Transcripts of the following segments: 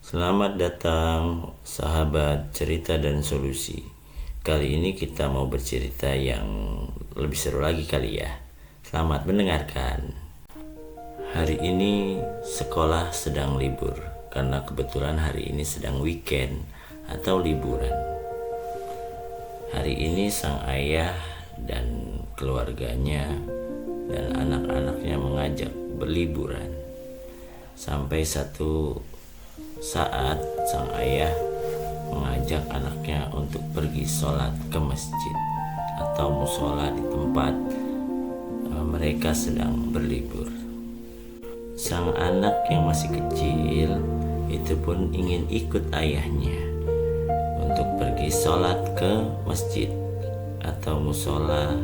Selamat datang sahabat cerita dan solusi. Kali ini kita mau bercerita yang lebih seru lagi kali ya. Selamat mendengarkan. Hari ini sekolah sedang libur karena kebetulan hari ini sedang weekend atau liburan. Hari ini sang ayah dan keluarganya dan anak-anaknya mengajak berliburan. Sampai satu saat sang ayah mengajak anaknya untuk pergi sholat ke masjid atau musola di tempat mereka sedang berlibur. Sang anak yang masih kecil itu pun ingin ikut ayahnya untuk pergi sholat ke masjid atau musola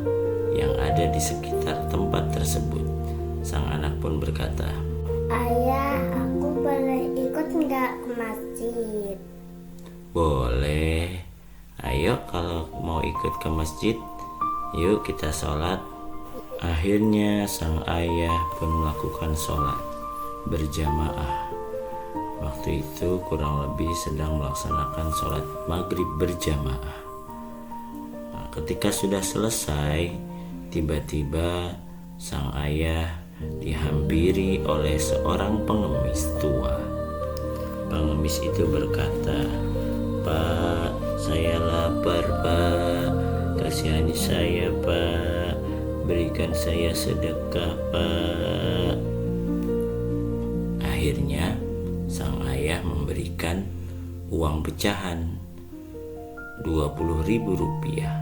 yang ada di sekitar tempat tersebut. Sang anak pun berkata, "Ayah, aku boleh ikut nggak ke masjid?" "Boleh. Ayo kalau mau ikut ke masjid, yuk kita sholat." Akhirnya sang ayah pun melakukan sholat berjamaah. Waktu itu kurang lebih sedang melaksanakan sholat maghrib berjamaah. Nah, ketika sudah selesai, tiba-tiba sang ayah dihampiri oleh seorang pengemis tua. Pengemis itu berkata, "Pak, saya lapar, Pak. Kasihani saya, Pak. Berikan saya sedekah, Pak." Akhirnya sang ayah memberikan uang pecahan 20.000 rupiah.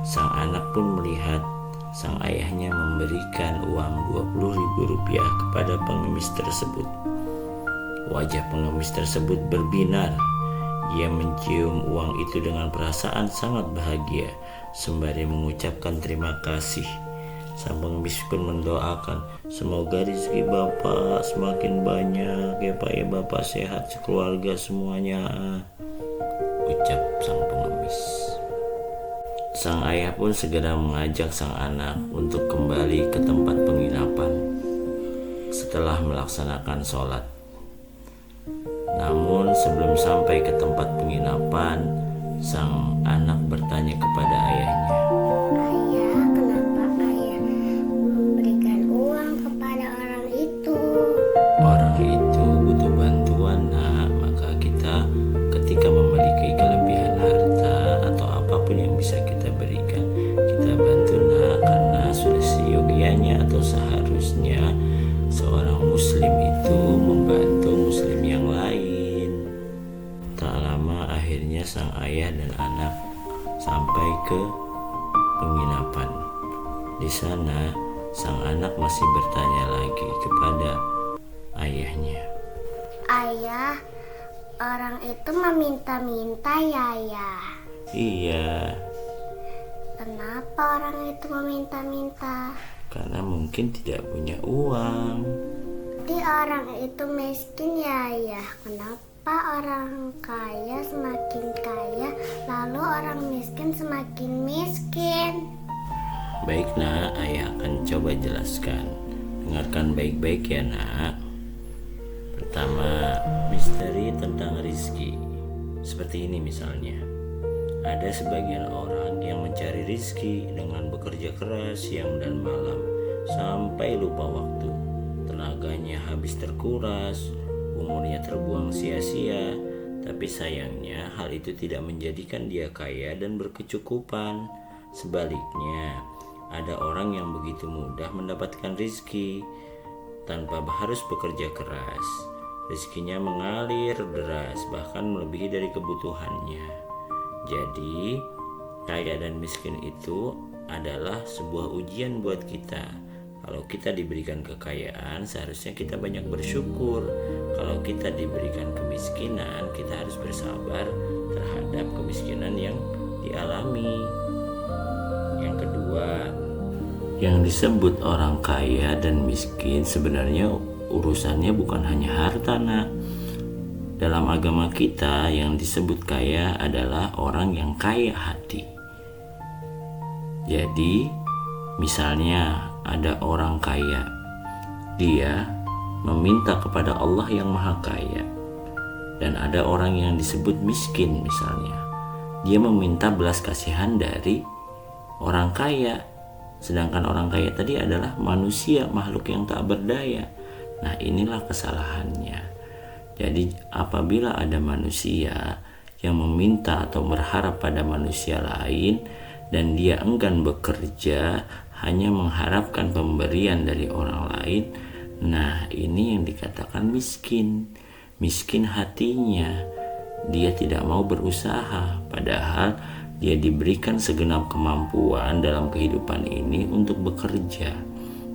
Sang anak pun melihat sang ayahnya memberikan uang 20.000 rupiah kepada pengemis tersebut. Wajah pengemis tersebut berbinar. Ia mencium uang itu dengan perasaan sangat bahagia sembari mengucapkan terima kasih. Sang pengemis pun mendoakan, "Semoga rezeki Bapak semakin banyak ya Pak, ya Bapak sehat sekeluarga semuanya," ucap sang pengemis. Sang ayah pun segera mengajak sang anak untuk kembali ke tempat penginapan setelah melaksanakan sholat. Namun sebelum sampai ke tempat penginapan, sang anak bertanya kepada ayahnya, "Ayah, kenapa ayah memberikan uang kepada orang itu?" "Orang itu butuh bantuan, nak. Maka kita ketika memiliki kelebihan harta atau apapun yang bisa kita berikan, kita bantu, nak. Karena sudah seyogianya atau seharusnya seorang muslim itu membantu muslim yang lain." Tak lama akhirnya sang ayah dan anak sampai ke penginapan. Di sana sang anak masih bertanya lagi kepada ayahnya, "Ayah, orang itu meminta-minta ya, Ayah?" "Iya, "Kenapa orang itu meminta-minta?" karena mungkin tidak punya uang." "Berarti orang itu miskin ya, Ayah? Kenapa orang kaya semakin kaya, lalu orang miskin semakin miskin?" "Baik, nak, ayah akan coba jelaskan. Dengarkan baik-baik ya, nak. Pertama, misteri tentang rizki. Seperti ini misalnya. Ada sebagian orang yang mencari rizki dengan bekerja keras siang dan malam sampai lupa waktu. Tenaganya habis terkuras, umurnya terbuang sia-sia. Tapi sayangnya hal itu tidak menjadikan dia kaya dan berkecukupan. Sebaliknya, ada orang yang begitu mudah mendapatkan rizki tanpa harus bekerja keras. Rizkinya mengalir deras, bahkan melebihi dari kebutuhannya. Jadi, kaya dan miskin itu adalah sebuah ujian buat kita. Kalau kita diberikan kekayaan, seharusnya kita banyak bersyukur. Kalau kita diberikan kemiskinan, kita harus bersabar terhadap kemiskinan yang dialami. Yang kedua, yang disebut orang kaya dan miskin sebenarnya urusannya bukan hanya harta, nak. Dalam agama kita yang disebut kaya adalah orang yang kaya hati. Jadi, misalnya ada orang kaya, dia meminta kepada Allah yang Maha Kaya, Dan ada orang yang disebut miskin misalnya. Dia meminta belas kasihan dari orang kaya. Sedangkan orang kaya tadi adalah manusia, makhluk yang tak berdaya. Nah, inilah kesalahannya. Jadi apabila ada manusia yang meminta atau berharap pada manusia lain dan dia enggan bekerja, hanya mengharapkan pemberian dari orang lain, nah ini yang dikatakan miskin. Miskin hatinya, dia tidak mau berusaha, padahal dia diberikan segenap kemampuan dalam kehidupan ini untuk bekerja.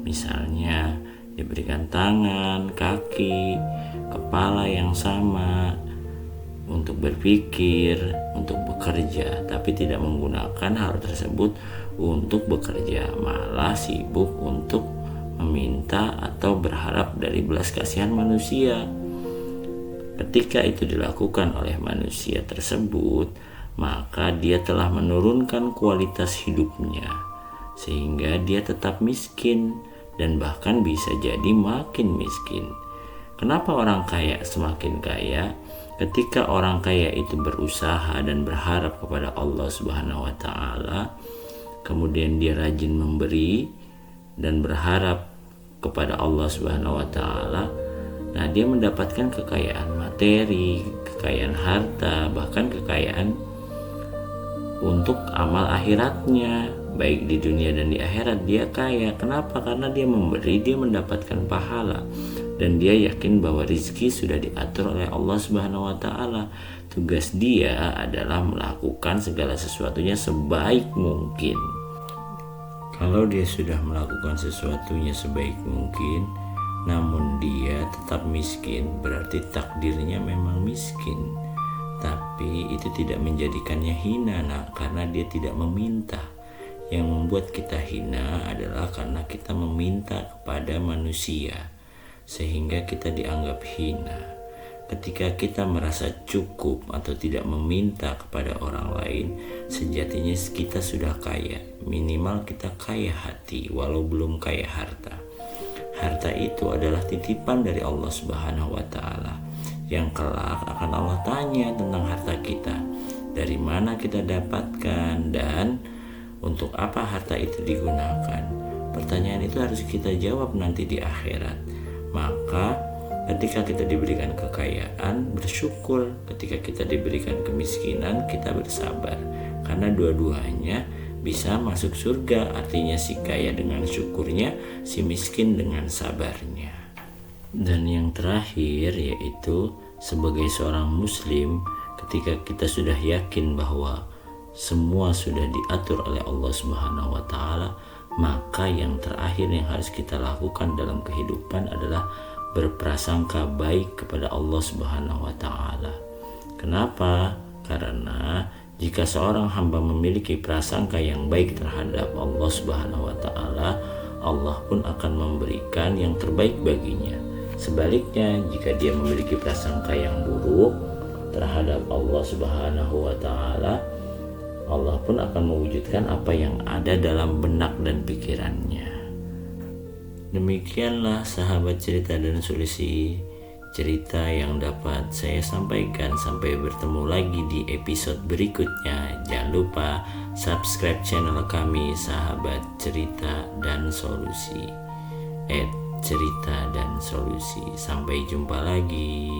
Misalnya diberikan tangan, kaki, kepala yang sama untuk berpikir, untuk bekerja, tapi tidak menggunakan hal tersebut untuk bekerja, malah sibuk untuk meminta atau berharap dari belas kasihan manusia. Ketika itu dilakukan oleh manusia tersebut, maka dia telah menurunkan kualitas hidupnya sehingga dia tetap miskin dan bahkan bisa jadi makin miskin. Kenapa orang kaya semakin kaya? Ketika orang kaya itu berusaha dan berharap kepada Allah Subhanahu wa taala, kemudian dia rajin memberi dan berharap kepada Allah Subhanahu wa taala, nah dia mendapatkan kekayaan materi, kekayaan harta, bahkan kekayaan untuk amal akhiratnya, baik di dunia dan di akhirat dia kaya. Kenapa? Karena dia memberi, dia mendapatkan pahala, dan dia yakin bahwa rizki sudah diatur oleh Allah Subhanahu wa taala. Tugas dia adalah melakukan segala sesuatunya sebaik mungkin. Kalau dia sudah melakukan sesuatunya sebaik mungkin, namun dia tetap miskin, berarti takdirnya memang miskin. Tapi itu tidak menjadikannya hina, karena dia tidak meminta. Yang membuat kita hina adalah karena kita meminta kepada manusia, sehingga kita dianggap hina. Ketika kita merasa cukup atau tidak meminta kepada orang lain, sejatinya kita sudah kaya. Minimal kita kaya hati, walau belum kaya harta. Harta itu adalah titipan dari Allah Subhanahu wa taala, yang kelak akan Allah tanya tentang harta kita. Dari mana kita dapatkan dan untuk apa harta itu digunakan? Pertanyaan itu harus kita jawab nanti di akhirat. Maka ketika kita diberikan kekayaan, bersyukur. Ketika kita diberikan kemiskinan, kita bersabar. Karena dua-duanya bisa masuk surga. Artinya si kaya dengan syukurnya, si miskin dengan sabarnya. Dan yang terakhir yaitu sebagai seorang muslim, ketika kita sudah yakin bahwa semua sudah diatur oleh Allah Subhanahu wa taala, maka yang terakhir yang harus kita lakukan dalam kehidupan adalah berprasangka baik kepada Allah Subhanahu wa taala. Kenapa? Karena jika seorang hamba memiliki prasangka yang baik terhadap Allah Subhanahu wa taala, Allah pun akan memberikan yang terbaik baginya. Sebaliknya, jika dia memiliki prasangka yang buruk terhadap Allah Subhanahu wa taala, Allah pun akan mewujudkan apa yang ada dalam benak dan pikirannya. Demikianlah sahabat cerita dan solusi, cerita yang dapat saya sampaikan. Sampai bertemu lagi di episode berikutnya. Jangan lupa subscribe channel kami, sahabat cerita dan solusi. Cerita dan solusi. Sampai jumpa lagi.